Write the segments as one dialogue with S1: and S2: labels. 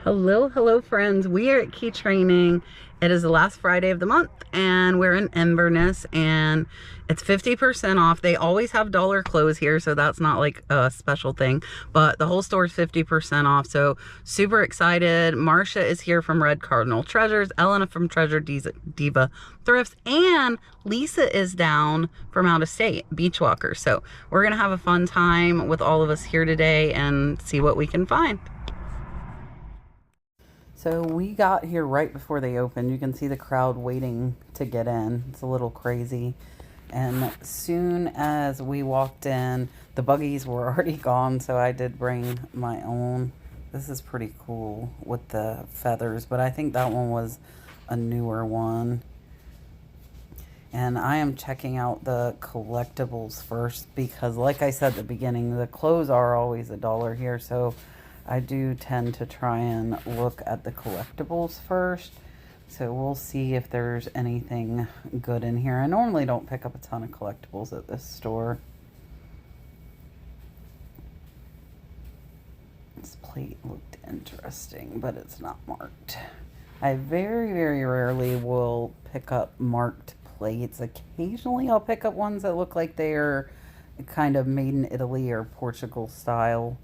S1: Hello, friends. We are at Key Training. It is the last Friday of the month, and we're in Inverness, and it's 50% off. They always have dollar clothes here, so that's not like a special thing, but the whole store is 50% off. So super excited. Marcia is here from Red Cardinal Treasures, Elena from Treasure Diva Thrifts, and Lisa is down from out of state, Beachwalker. So we're gonna have a fun time with all of us here today and see what we can find. So we got here right before they opened. You can see the crowd waiting to get in. It's a little crazy. And as soon as we walked in, the buggies were already gone, so I did bring my own. This is pretty cool with the feathers, but I think that one was a newer one. And I am checking out the collectibles first because, like I said at the beginning, the clothes are always $1 here, so I do tend to try and look at the collectibles first. So we'll see if there's anything good in here. I normally don't pick up a ton of collectibles at this store. This plate looked interesting, but it's not marked. I very rarely will pick up marked plates. Occasionally I'll pick up ones that look like they're kind of made in Italy or Portugal style,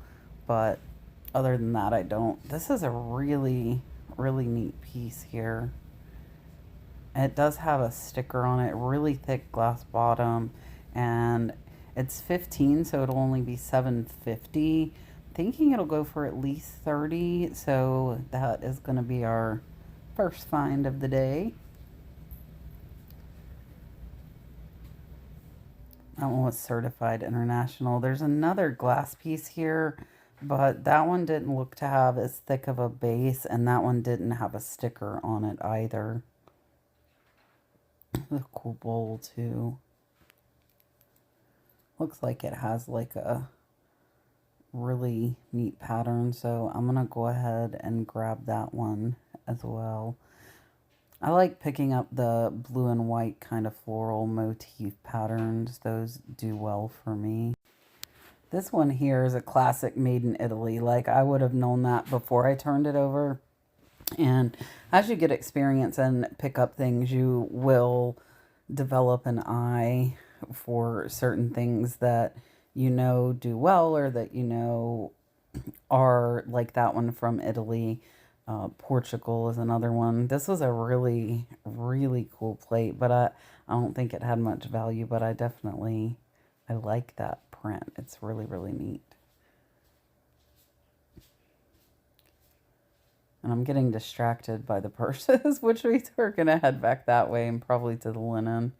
S1: but other than that, I don't. This is a really neat piece here. It does have a sticker on it, really thick glass bottom, and it's 15, so it'll only be $7.50. Thinking it'll go for at least 30, so that is going to be our first find of the day. That one was certified international. There's another glass piece here, but that one didn't look to have as thick of a base, and that one didn't have a sticker on it either. A cool bowl too. Looks like it has like a really neat pattern, so I'm gonna go ahead and grab that one as well. I like picking up the blue and white kind of floral motif patterns. Those do well for me. This one here is a classic made in Italy. Like, I would have known that before I turned it over. And as you get experience and pick up things, you will develop an eye for certain things that you know do well, or that you know are like that one from Italy. Portugal is another one. This was a really cool plate, but I don't think it had much value, but I like that print. It's really neat. And I'm getting distracted by the purses, which we're going to head back that way and probably to the linen.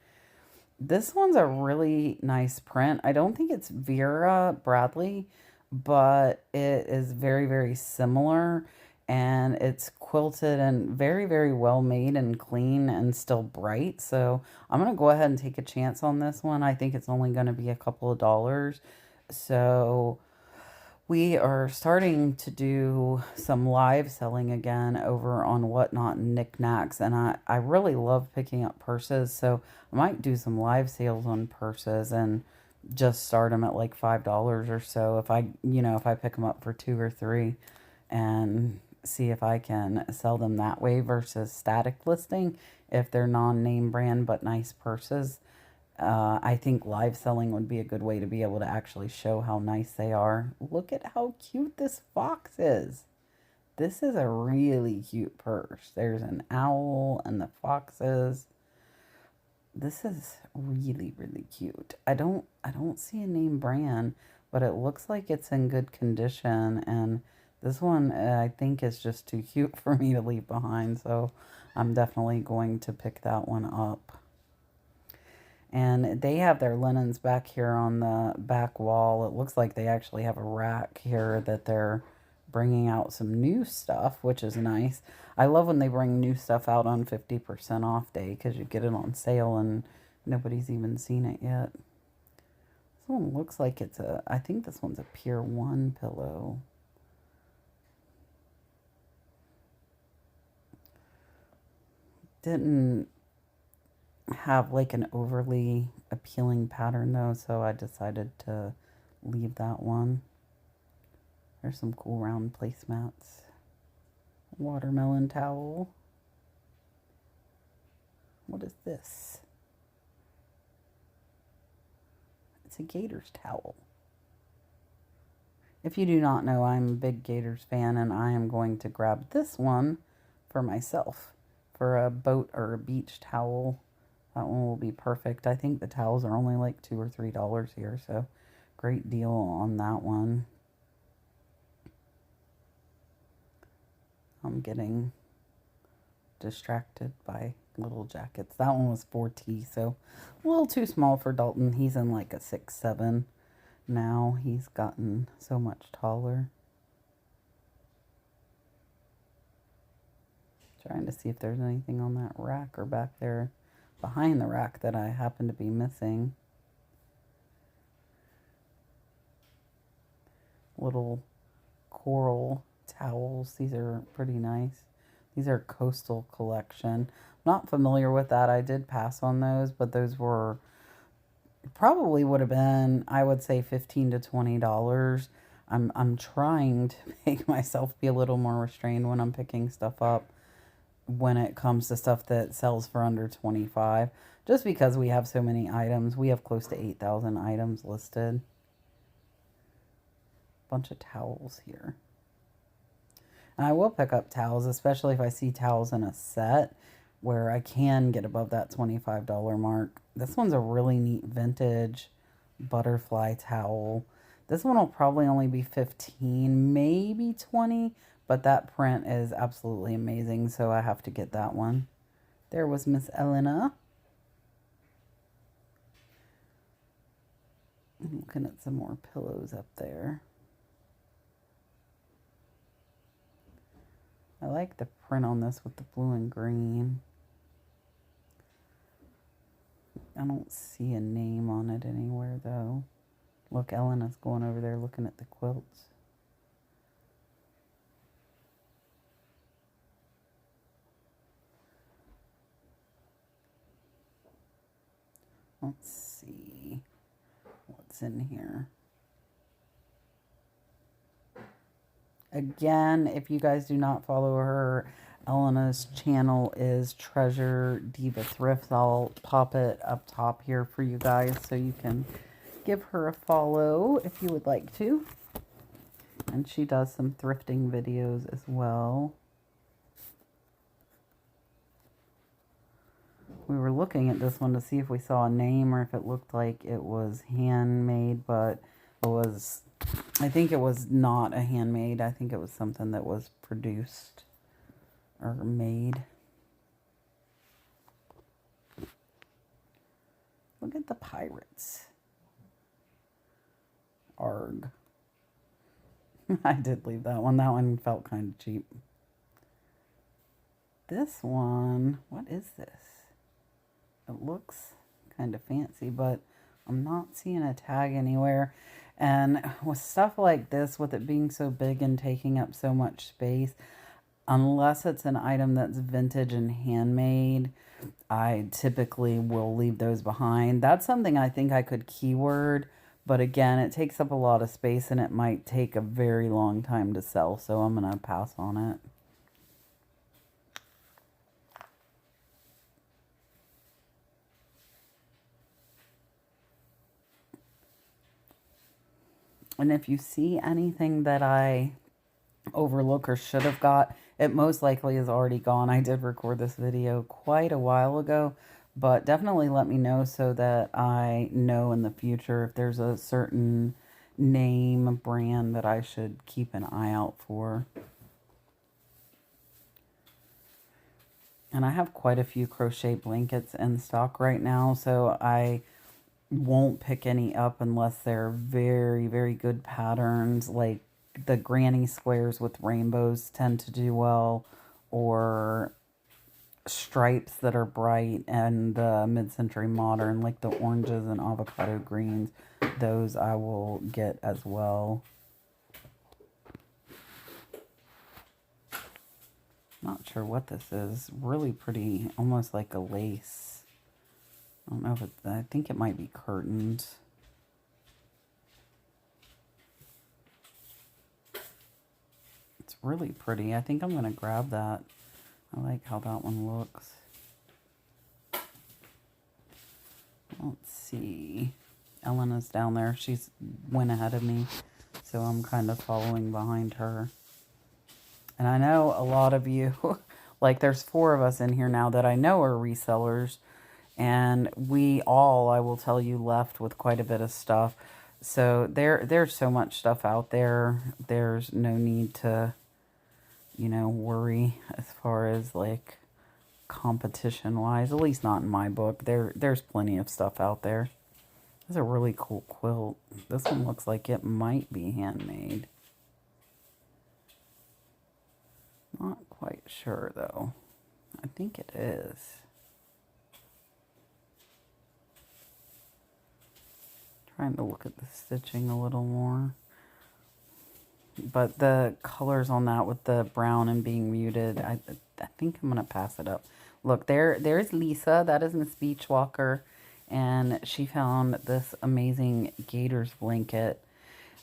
S1: This one's a really nice print. I don't think it's Vera Bradley, but it is very similar. And it's quilted and very well made and clean and still bright. So I'm going to go ahead and take a chance on this one. I think it's only going to be a couple of dollars. So we are starting to do some live selling again over on Whatnot and Knickknacks. And I really love picking up purses. So I might do some live sales on purses and just start them at like $5 or so. If I pick them up for 2 or 3 and see if I can sell them that way versus static listing if they're non-name brand but nice purses. I think live selling would be a good way to be able to actually show how nice they are. Look at how cute this fox is. This is a really cute purse. There's an owl and the foxes. This is really cute. I don't see a name brand, but it looks like it's in good condition, and this one, I think, is just too cute for me to leave behind, so I'm definitely going to pick that one up. And they have their linens back here on the back wall. It looks like they actually have a rack here that they're bringing out some new stuff, which is nice. I love when they bring new stuff out on 50% off day because you get it on sale and nobody's even seen it yet. This one looks like I think this one's a Pier 1 pillow. Didn't have like an overly appealing pattern though, so I decided to leave that one. There's some cool round placemats. Watermelon towel. What is this? It's a Gators towel. If you do not know, I'm a big Gators fan, and I am going to grab this one for myself for a boat or a beach towel. That one will be perfect. I think the towels are only like $2 or $3 here, so great deal on that one. I'm getting distracted by little jackets. That one was 4T, so a little too small for Dalton. He's in like a 6'7". Now he's gotten so much taller. Trying to see if there's anything on that rack or back there behind the rack that I happen to be missing. Little coral towels. These are pretty nice. These are Coastal Collection. Not familiar with that. I did pass on those, but those were probably would have been, I would say, $15 to $20. I'm trying to make myself be a little more restrained when I'm picking stuff up when it comes to stuff that sells for under 25, just because we have so many items. We have close to 8,000 items listed. Bunch of towels here. And I will pick up towels, especially if I see towels in a set where I can get above that $25 mark. This one's a really neat vintage butterfly towel. This one will probably only be 15, maybe 20, but that print is absolutely amazing, so I have to get that one. There was Miss Elena. I'm looking at some more pillows up there. I like the print on this with the blue and green. I don't see a name on it anywhere, though. Look, Elena's going over there looking at the quilts. Let's see what's in here. Again, if you guys do not follow her, Elena's channel is Treasure Diva Thrift. I'll pop it up top here for you guys so you can give her a follow if you would like to. And she does some thrifting videos as well. We were looking at this one to see if we saw a name or if it looked like it was handmade, but it was, I think it was not a handmade. I think it was something that was produced or made. Look at the pirates. Arg. I did leave that one. That one felt kind of cheap. This one, what is this? It looks kind of fancy, but I'm not seeing a tag anywhere. And with stuff like this, with it being so big and taking up so much space, unless it's an item that's vintage and handmade, I typically will leave those behind. That's something I think I could keyword, but again, it takes up a lot of space and it might take a very long time to sell, so I'm going to pass on it. And if you see anything that I overlook or should have got, it most likely is already gone. I did record this video quite a while ago, but definitely let me know so that I know in the future if there's a certain name, brand that I should keep an eye out for. And I have quite a few crochet blankets in stock right now, so I won't pick any up unless they're very, very good patterns. Like the granny squares with rainbows tend to do well, or stripes that are bright, and the mid-century modern, like the oranges and avocado greens, those I will get as well. Not sure what this is. Really pretty, almost like a lace. I don't know if it's, I think it might be curtains. It's really pretty. I think I'm going to grab that. I like how that one looks. Let's see. Elena's down there. She's went ahead of me, so I'm kind of following behind her. And I know a lot of you, like there's 4 of us in here now that I know are resellers. And we all, I will tell you, left with quite a bit of stuff. So there's so much stuff out there. There's no need to, you know, worry as far as like competition wise. At least not in my book. There's plenty of stuff out there. This is a really cool quilt. This one looks like it might be handmade. Not quite sure though. I think it is. Trying to look at the stitching a little more. But the colors on that with the brown and being muted, I think I'm going to pass it up. Look, there's Lisa. That is Miss Beachwalker. And she found this amazing Gators blanket.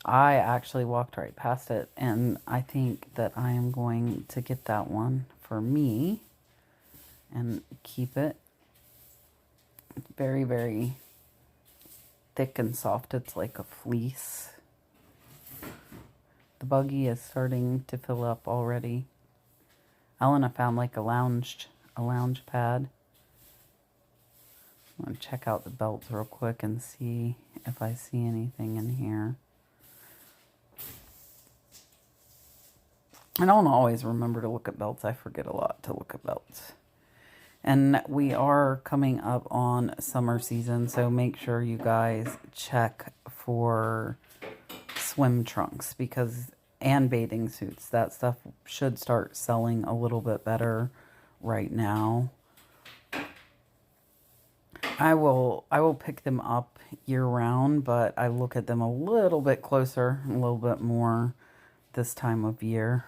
S1: I actually walked right past it. And I think that I am going to get that one for me. And keep it. It's very, very thick and soft. It's like a fleece. The buggy is starting to fill up already. Elena found like a lounge pad. I'm going to check out the belts real quick and see if I see anything in here. I don't always remember to look at belts. I forget a lot to look at belts. And we are coming up on summer season, so make sure you guys check for swim trunks and bathing suits. That stuff should start selling a little bit better right now. I will pick them up year round, but I look at them a little bit closer, a little bit more this time of year.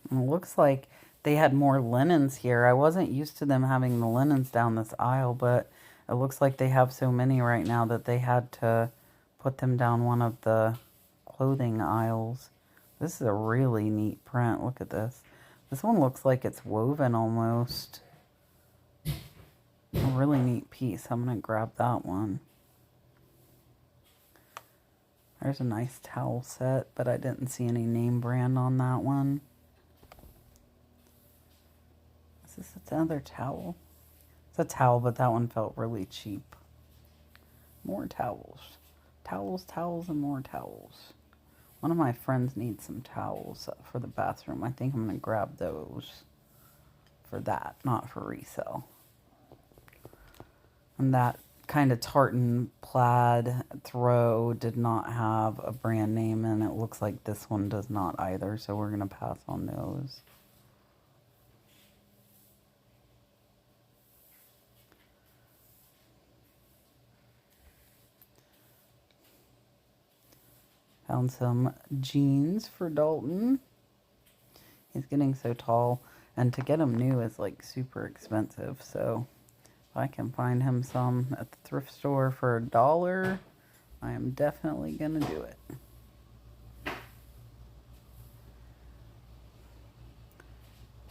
S1: And it looks like they had more linens here. I wasn't used to them having the linens down this aisle, but it looks like they have so many right now that they had to put them down one of the clothing aisles. This is a really neat print. Look at this. This one looks like it's woven almost. A really neat piece. I'm going to grab that one. There's a nice towel set, but I didn't see any name brand on that one. Is this another towel? It's a towel, but that one felt really cheap. More towels. Towels, towels, and more towels. One of my friends needs some towels for the bathroom. I think I'm going to grab those for that, not for resale. And that kind of tartan plaid throw did not have a brand name, and it looks like this one does not either, so we're going to pass on those. Found some jeans for Dalton. He's getting so tall, and to get him new is like super expensive. So if I can find him some at the thrift store for $1, I am definitely gonna do it.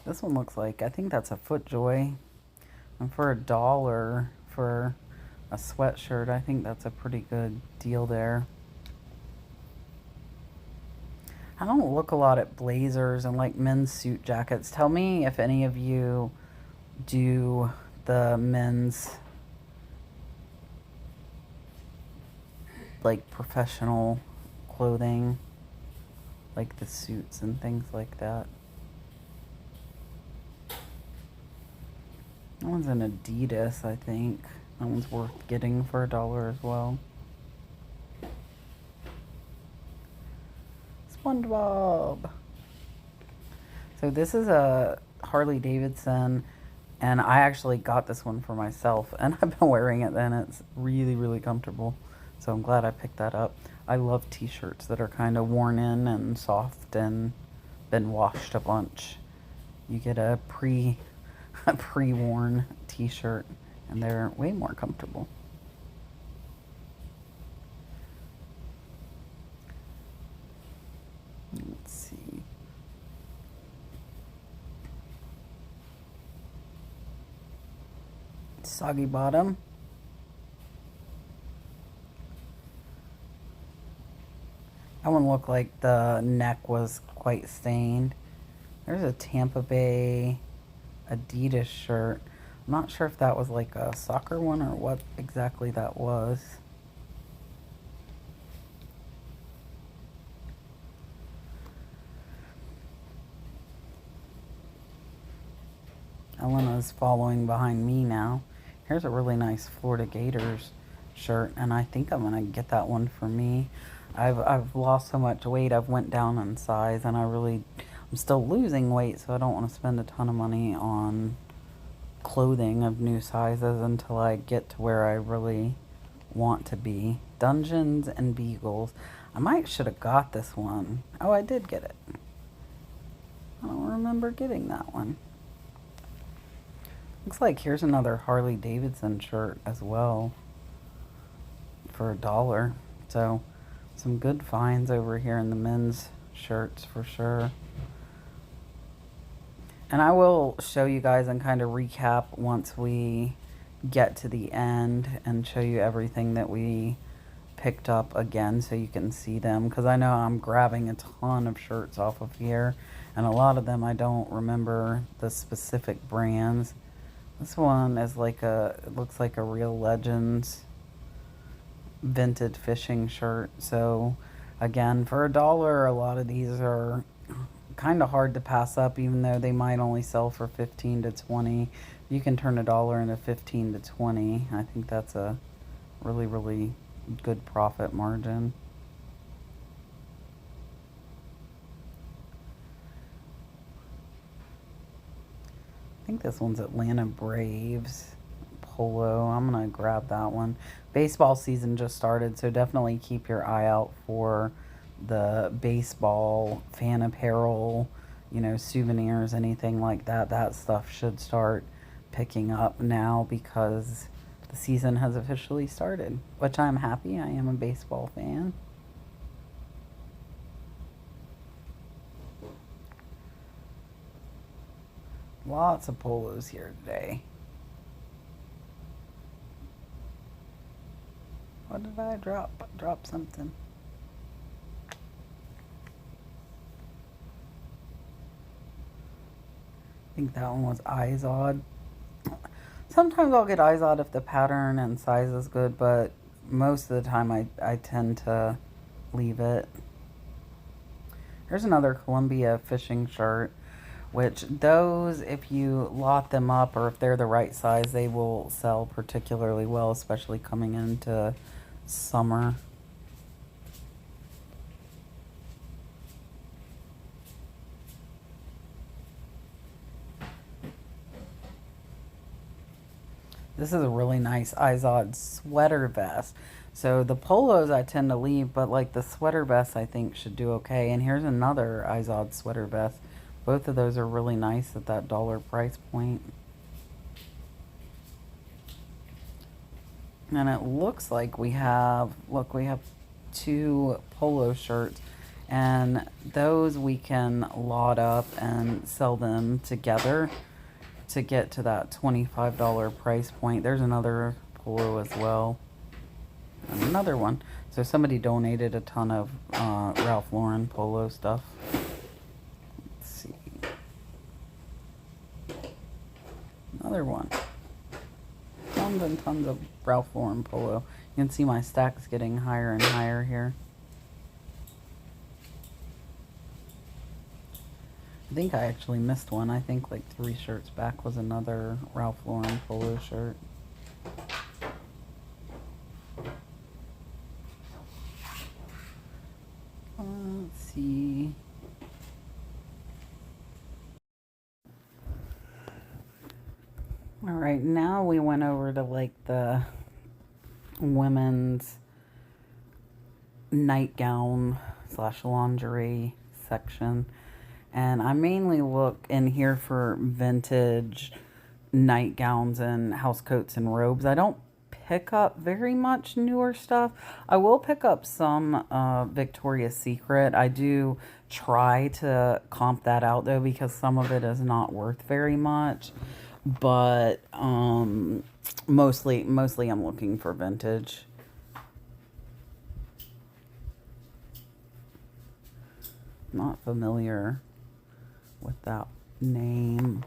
S1: This one looks like, I think that's a FootJoy. And for $1 for a sweatshirt, I think that's a pretty good deal there. I don't look a lot at blazers and like men's suit jackets. Tell me if any of you do the men's like professional clothing, like the suits and things like that. That one's an Adidas, I think. That one's worth getting for $1 as well. SpongeBob. So this is a Harley Davidson, and I actually got this one for myself, and I've been wearing it and it's really, really comfortable. So I'm glad I picked that up. I love t-shirts that are kind of worn in and soft and been washed a bunch. You get a pre-worn t-shirt and they're way more comfortable. Let's see. Soggy bottom. That one looked like the neck was quite stained. There's a Tampa Bay Adidas shirt. I'm not sure if that was like a soccer one or what exactly that was. Elena's following behind me now. Here's a really nice Florida Gators shirt, and I think I'm gonna get that one for me. I've lost so much weight. I've went down in size, and I'm still losing weight, so I don't want to spend a ton of money on clothing of new sizes until I get to where I really want to be. Dungeons and Beagles. I might should have got this one. Oh, I did get it. I don't remember getting that one. Looks like here's another Harley Davidson shirt as well for $1. So some good finds over here in the men's shirts for sure. And I will show you guys and kind of recap once we get to the end and show you everything that we picked up again so you can see them, because I know I'm grabbing a ton of shirts off of here, and a lot of them I don't remember the specific brands. This one is like it looks like a Real Legends vintage fishing shirt. So again, for $1, a lot of these are kind of hard to pass up, even though they might only sell for 15 to 20. You can turn $1 into 15 to 20. I think that's a really, really good profit margin. I think this one's Atlanta Braves polo. I'm gonna grab that one. Baseball season just started, so definitely keep your eye out for the baseball fan apparel, souvenirs, anything like that. That stuff should start picking up now because the season has officially started, which I'm happy. I am a baseball fan. Lots of polos here today. What did I drop? Drop something. I think that one was Izod. Sometimes I'll get Izod if the pattern and size is good, but most of the time I tend to leave it. Here's another Columbia fishing shirt, which those, if you lot them up or if they're the right size, they will sell particularly well, especially coming into summer. This is a really nice Izod sweater vest. So the polos I tend to leave, but like the sweater vest I think should do okay. And here's another Izod sweater vest. Both of those are really nice at that $1 price point. And it looks like we have 2 polo shirts, and those we can lot up and sell them together to get to that $25 price point. There's another polo as well. And another one. So somebody donated a ton of Ralph Lauren polo stuff. Let's see. Another one. Tons and tons of Ralph Lauren polo. You can see my stack's getting higher and higher here. I think I actually missed one. I think like 3 shirts back was another Ralph Lauren polo shirt. Let's see. All right, now we went over to like the women's nightgown / lingerie section. And I mainly look in here for vintage nightgowns and housecoats and robes. I don't pick up very much newer stuff. I will pick up some Victoria's Secret. I do try to comp that out though because some of it is not worth very much. But mostly I'm looking for vintage. Not familiar with that name.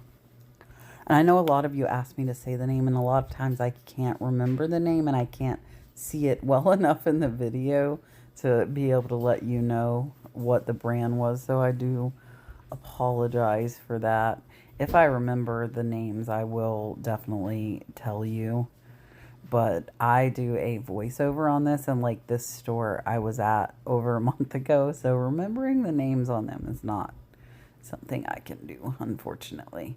S1: And I know a lot of you asked me to say the name, and a lot of times I can't remember the name and I can't see it well enough in the video to be able to let you know what the brand was. So I do apologize for that. If I remember the names, I will definitely tell you. But I do a voiceover on this, and like this store I was at over a month ago, so remembering the names on them is not something I can do, unfortunately.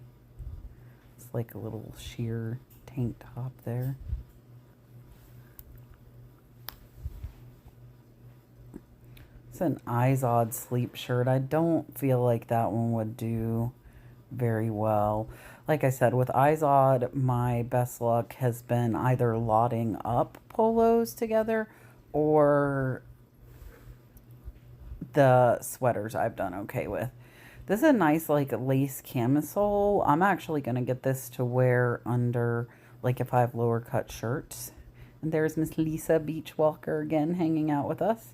S1: It's like a little sheer tank top there. It's an Izod sleep shirt. I don't feel like that one would do very well. Like I said, with Izod, my best luck has been either lotting up polos together or the sweaters I've done okay with. This is a nice like lace camisole. I'm actually going to get this to wear under like if I have lower cut shirts. And there's Miss Lisa Beachwalker again hanging out with us.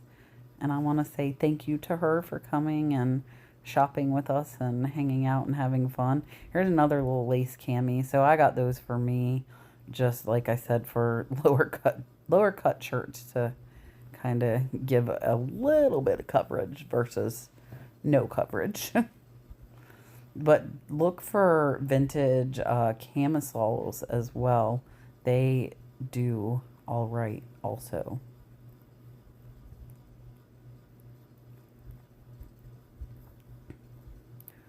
S1: And I want to say thank you to her for coming and shopping with us and hanging out and having fun. Here's another little lace cami. So I got those for me, just like I said, for lower cut shirts to kind of give a little bit of coverage versus no coverage. But look for vintage camisoles as well. They do all right also.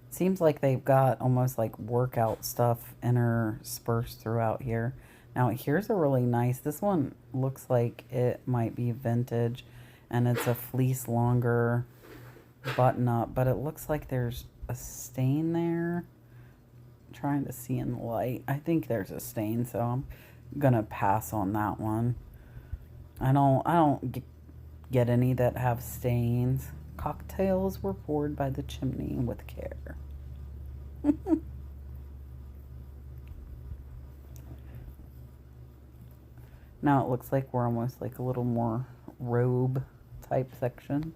S1: Seems like they've got almost like workout stuff interspersed throughout here. Now here's a really nice, this one looks like it might be vintage and it's a fleece longer button up, but it looks like there's a stain there. I'm trying to see in the light. I think there's a stain, so I'm gonna pass on that one. I don't get any that have stains. Cocktails were poured by the chimney with care. Now it looks like we're almost like a little more robe type section.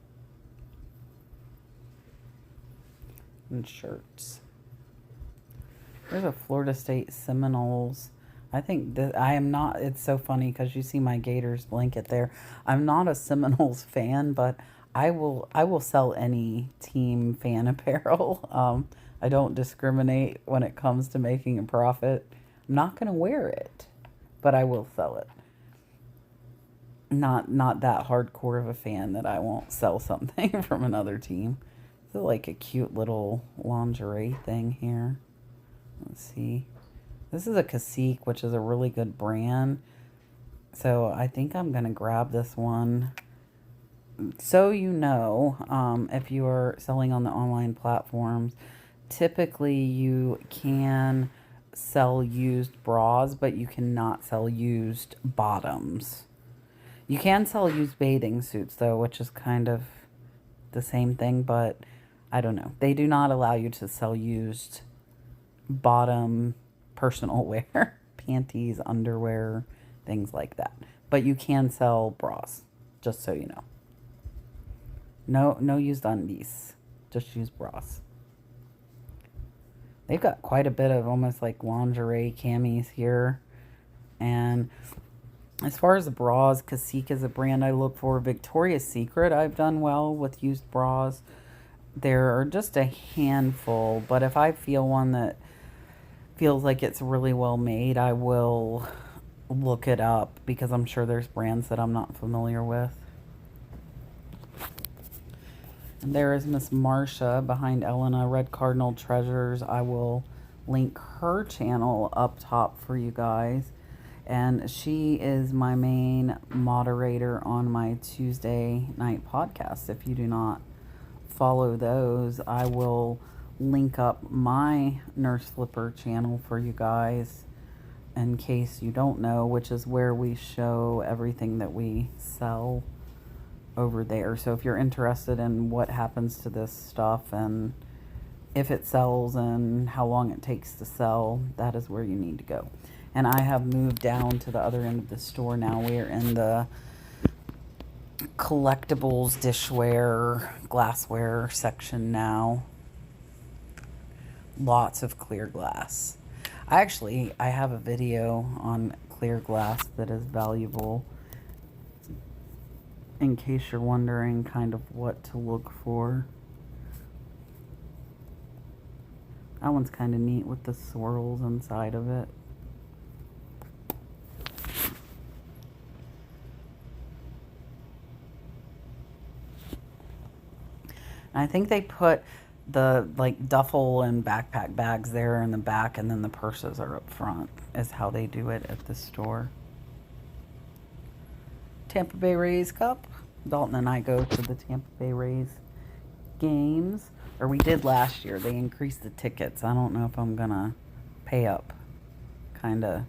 S1: And shirts. There's a Florida State Seminoles. I think that I am not, it's so funny because you see my Gators blanket there. I'm not a Seminoles fan, but I will sell any team fan apparel. I don't discriminate when it comes to making a profit. I'm not going to wear it, but I will sell it. Not that hardcore of a fan that I won't sell something from another team. This is like a cute little lingerie thing here. Let's see. This is a Cacique, which is a really good brand. So I think I'm going to grab this one. So you know, if you are selling on the online platforms, typically you can sell used bras, but you cannot sell used bottoms. You can sell used bathing suits, though, which is kind of the same thing, but I don't know. They do not allow you to sell used bottom personal wear, panties, underwear, things like that. But you can sell bras, just so you know. No used undies, just used bras. They've got quite a bit of almost like lingerie camis here. And as far as the bras, Cacique is a brand I look for. Victoria's Secret, I've done well with used bras. There are just a handful, but if I feel one that feels like it's really well made, I will look it up because I'm sure there's brands that I'm not familiar with. And there is Miss Marsha behind Elena, Red Cardinal Treasures. I will link her channel up top for you guys. And she is my main moderator on my Tuesday night podcast. If you do not follow those, I will link up my Nurse Flipper channel for you guys in case you don't know, which is where we show everything that we sell over there. So if you're interested in what happens to this stuff and if it sells and how long it takes to sell, that is where you need to go. And I have moved down to the other end of the store now. We're in the collectibles, dishware, glassware section now. Lots of clear glass. I have a video on clear glass that is valuable in case you're wondering kind of what to look for. That one's kind of neat with the swirls inside of it. I think they put the like duffel and backpack bags there in the back, and then the purses are up front, is how they do it at the store. Tampa Bay Rays Cup. Dalton and I go to the Tampa Bay Rays games, or we did last year. They increased the tickets. I don't know if I'm gonna pay up, kind of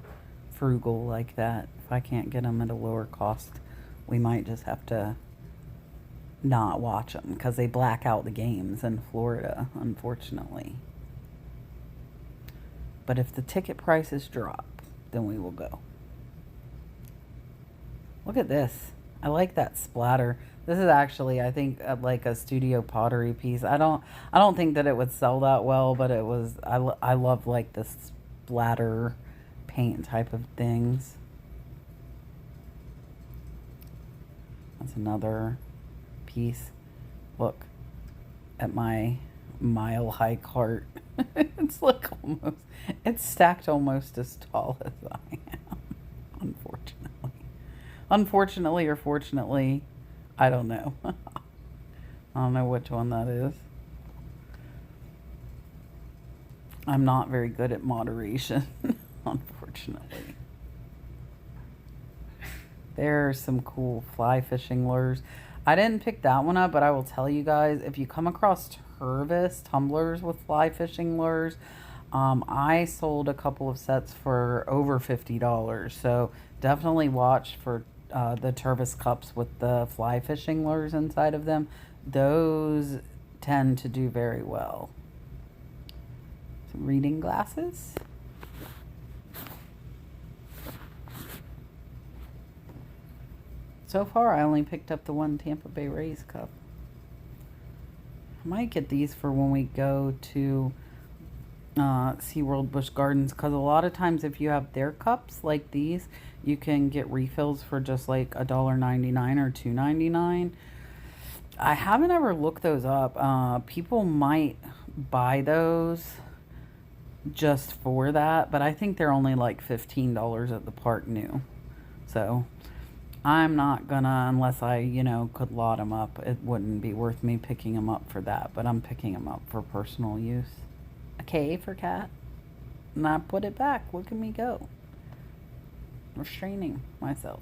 S1: frugal like that. If I can't get them at a lower cost, we might just have to not watch them because they black out the games in Florida, unfortunately. But if the ticket prices drop, then we will go. Look at this. I like that splatter. This is actually, I think, like a studio pottery piece. I don't think that it would sell that well, but it was. I love like the splatter paint type of things. That's another piece. Look at my mile high cart. It's like almost, it's stacked almost as tall as I am, unfortunately or fortunately, I don't know. I don't know which one that is. I'm not very good at moderation, unfortunately. There are some cool fly fishing lures. I didn't pick that one up, but I will tell you guys, if you come across tumblers with fly fishing lures, I sold a couple of sets for over $50. So definitely watch for the Tervis cups with the fly fishing lures inside of them. Those tend to do very well. Some reading glasses. So far, I only picked up the one Tampa Bay Rays cup. I might get these for when we go to SeaWorld Busch Gardens, because a lot of times if you have their cups like these, you can get refills for just like $1.99 or $2.99. I haven't ever looked those up. People might buy those just for that, but I think they're only like $15 at the park new. So I'm not gonna, unless I, could lot them up. It wouldn't be worth me picking them up for that, but I'm picking them up for personal use. A K for cat. And I put it back. Look at me go. Restraining myself.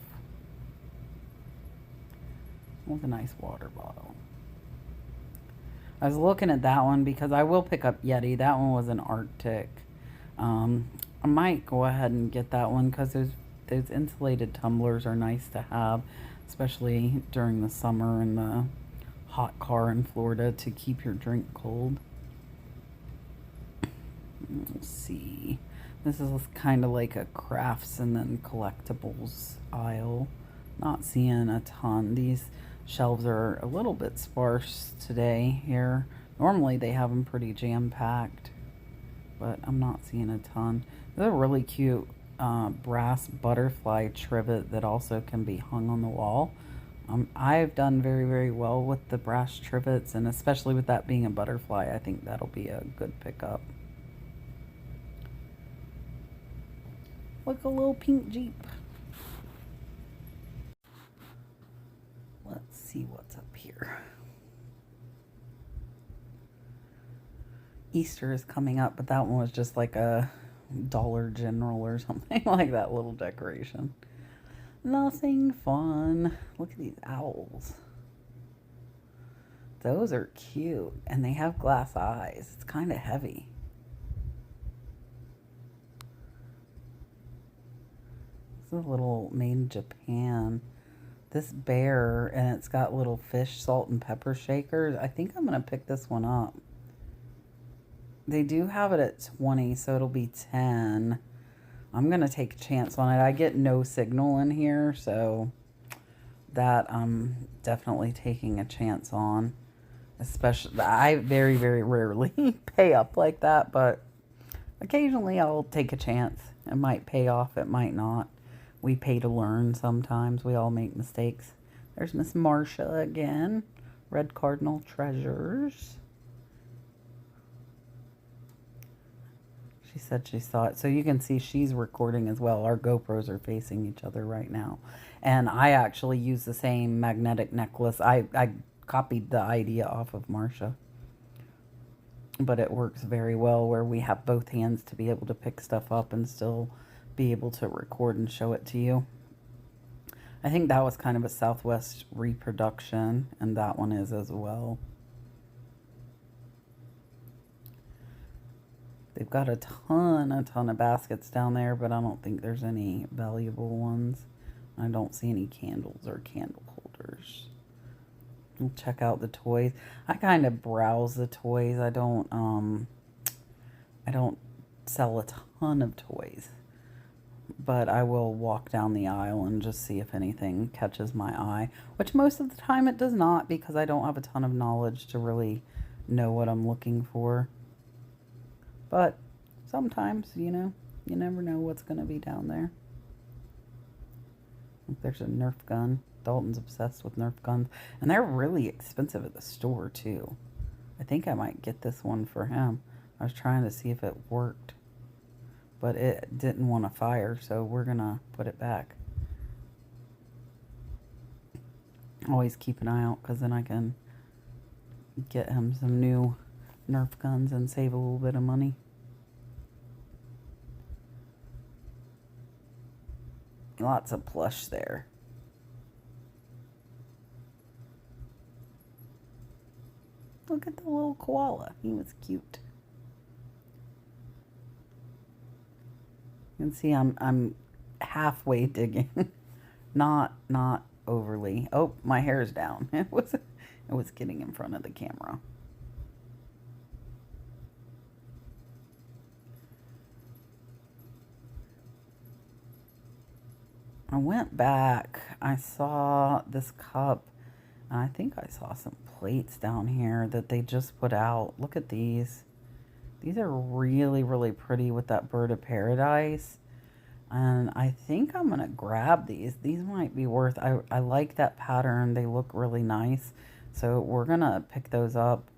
S1: With a nice water bottle. I was looking at that one because I will pick up Yeti. That one was an Arctic. I might go ahead and get that one because those insulated tumblers are nice to have, especially during the summer in the hot car in Florida to keep your drink cold. Let's see. This is kind of like a crafts and then collectibles aisle. Not seeing a ton. These shelves are a little bit sparse today here. Normally they have them pretty jam-packed, but I'm not seeing a ton. There's a really cute brass butterfly trivet that also can be hung on the wall. I've done very, very well with the brass trivets, and especially with that being a butterfly, I think that'll be a good pickup. Like a little pink Jeep. Let's see what's up here. Easter is coming up, but that one was just like a Dollar General or something like that little decoration. Nothing fun. Look at these owls. Those are cute. And they have glass eyes. It's kind of heavy. It's a little made in Japan. This bear, and it's got little fish, salt, and pepper shakers. I think I'm going to pick this one up. They do have it at 20, so it'll be 10. I'm going to take a chance on it. I get no signal in here, so that I'm definitely taking a chance on. Especially, I very, very rarely pay up like that, but occasionally I'll take a chance. It might pay off, it might not. We pay to learn sometimes. We all make mistakes. There's Miss Marcia again. Red Cardinal Treasures. She said she saw it. So you can see she's recording as well. Our GoPros are facing each other right now. And I actually use the same magnetic necklace. I copied the idea off of Marcia. But it works very well where we have both hands to be able to pick stuff up and still be able to record and show it to you. I think that was kind of a Southwest reproduction, and that one is as well. They've got a ton of baskets down there, but I don't think there's any valuable ones. I don't see any candles or candle holders. We'll check out the toys. I kind of browse the toys. I don't sell a ton of toys, but I will walk down the aisle and just see if anything catches my eye, which most of the time it does not, because I don't have a ton of knowledge to really know what I'm looking for. But sometimes, you know, you never know what's going to be down there. There's a Nerf gun. Dalton's obsessed with Nerf guns. And they're really expensive at the store, too. I think I might get this one for him. I was trying to see if it worked, but it didn't want to fire, so we're going to put it back. Always keep an eye out, because then I can get him some new Nerf guns and save a little bit of money. Lots of plush there. Look at the little koala. He was cute. You can see I'm halfway digging. not overly. Oh, my hair's down. It was getting in front of the camera. I went back. I saw this cup. And I think I saw some plates down here that they just put out. Look at these. These are really, really pretty with that bird of paradise. And I think I'm going to grab these. These might be worth... I like that pattern. They look really nice. So we're going to pick those up.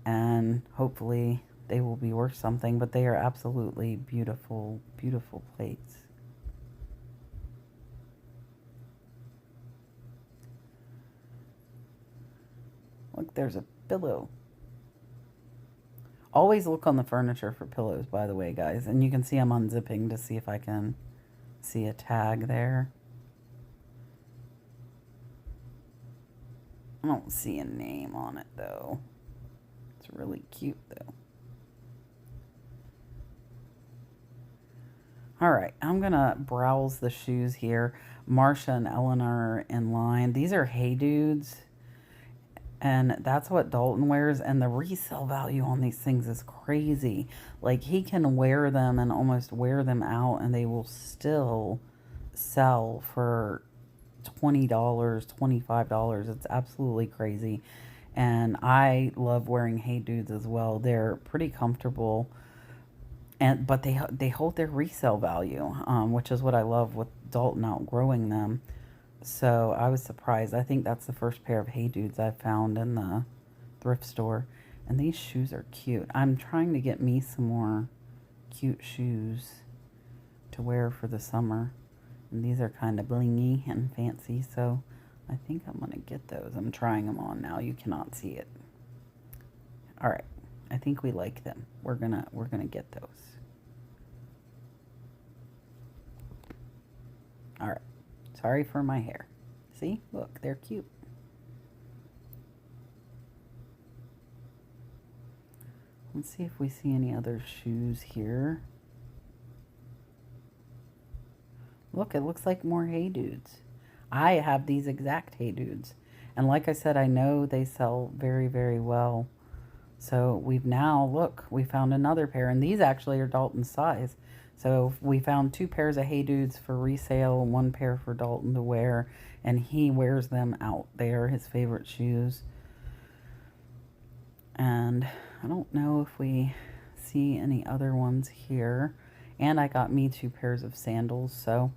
S1: And hopefully they will be worth something. But they are absolutely beautiful, beautiful plates. Look, there's a pillow. Always look on the furniture for pillows, by the way, guys. And you can see I'm unzipping to see if I can see a tag there. I don't see a name on it, though. It's really cute, though. All right, I'm going to browse the shoes here. Marcia and Eleanor are in line. These are Hey Dudes. And that's what Dalton wears. And the resale value on these things is crazy. Like, he can wear them and almost wear them out, and they will still sell for $20, $25. It's absolutely crazy. And I love wearing Hey Dudes as well. They're pretty comfortable. But they hold their resale value, which is what I love with Dalton outgrowing them. So I was surprised. I think that's the first pair of Hey Dudes I found in the thrift store. And these shoes are cute. I'm trying to get me some more cute shoes to wear for the summer. And these are kind of blingy and fancy, so I think I'm going to get those. I'm trying them on now. You cannot see it. All right. I think we like them. We're gonna get those. All right. Sorry for my hair. See? Look, they're cute. Let's see if we see any other shoes here. Look, it looks like more Hey Dudes. I have these exact Hey Dudes. And like I said, I know they sell very, very well. So we've now, look, we found another pair. And these actually are Dalton's size. So we found 2 pairs of Hey Dudes for resale and 1 pair for Dalton to wear. And he wears them out. They are his favorite shoes. And I don't know if we see any other ones here. And I got me 2 pairs of sandals. So,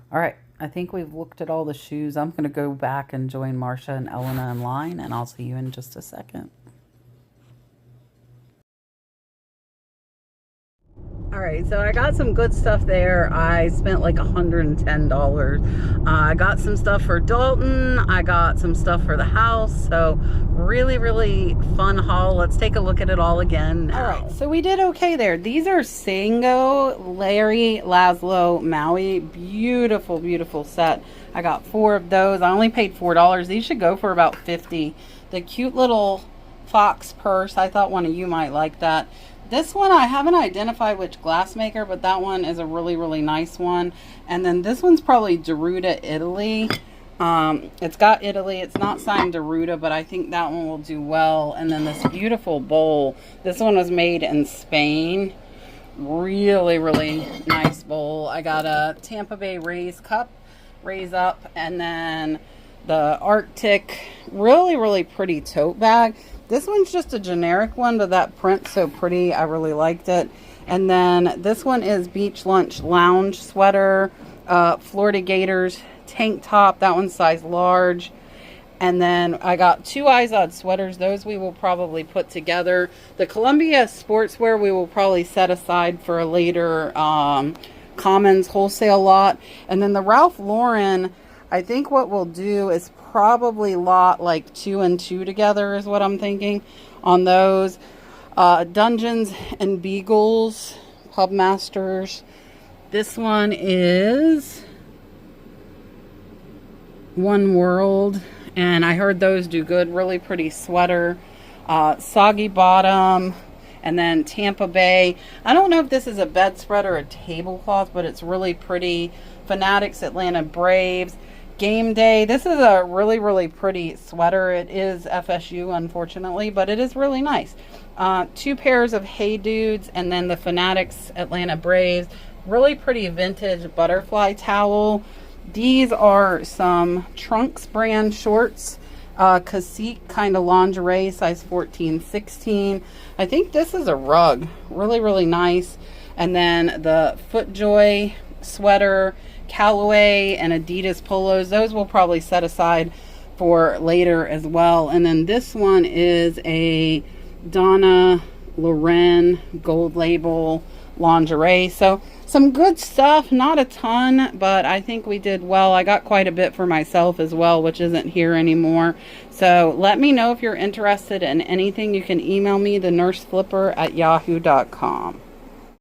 S1: all right. I think we've looked at all the shoes. I'm going to go back and join Marsha and Elena in line. And I'll see you in just a second. All right, so I got some good stuff there. I spent like $110. I got some stuff for Dalton. I got some stuff for the house. So really, really fun haul. Let's take a look at it all again now. All right, so we did okay there. These are Sango, Larry, Laszlo, Maui. Beautiful, beautiful set. I got 4 of those. I only paid $4. These should go for about $50. The cute little fox purse. I thought one of you might like that. This one, I haven't identified which glass maker, but that one is a really, really nice one. And then this one's probably Deruta, Italy. It's got Italy. It's not signed Deruta, but I think that one will do well. And then this beautiful bowl. This one was made in Spain. Really, really nice bowl. I got a Tampa Bay Raise cup, Raise Up, and then the Arctic. Really, really pretty tote bag. This one's just a generic one, but that print's so pretty. I really liked it. And then this one is Beach Lunch Lounge Sweater, Florida Gators tank top. That one's size large. And then I got 2 Izod sweaters. Those we will probably put together. The Columbia Sportswear we will probably set aside for a later Commons wholesale lot. And then the Ralph Lauren, I think what we'll do is probably lot like 2 and 2 together is what I'm thinking on those. Dungeons and Beagles, Pubmasters. This one is One World, and I heard those do good. Really pretty sweater. Soggy Bottom, and then Tampa Bay. I don't know if this is a bedspread or a tablecloth, but it's really pretty. Fanatics Atlanta Braves. Game Day. This is a really, really pretty sweater. It is FSU, unfortunately, but it is really nice. 2 pairs of Hey Dudes, and then the Fanatics Atlanta Braves. Really pretty vintage butterfly towel. These are some Trunks brand shorts. Cacique kind of lingerie, size 14, 16. I think this is a rug. Really, really nice. And then the FootJoy sweater, Callaway and Adidas polos. Those we'll probably set aside for later as well. And then this one is a Donna Loren gold label lingerie. So some good stuff, not a ton, but I think we did well. I got quite a bit for myself as well, which isn't here anymore. So let me know if you're interested in anything. You can email me, thenurseflipper@yahoo.com.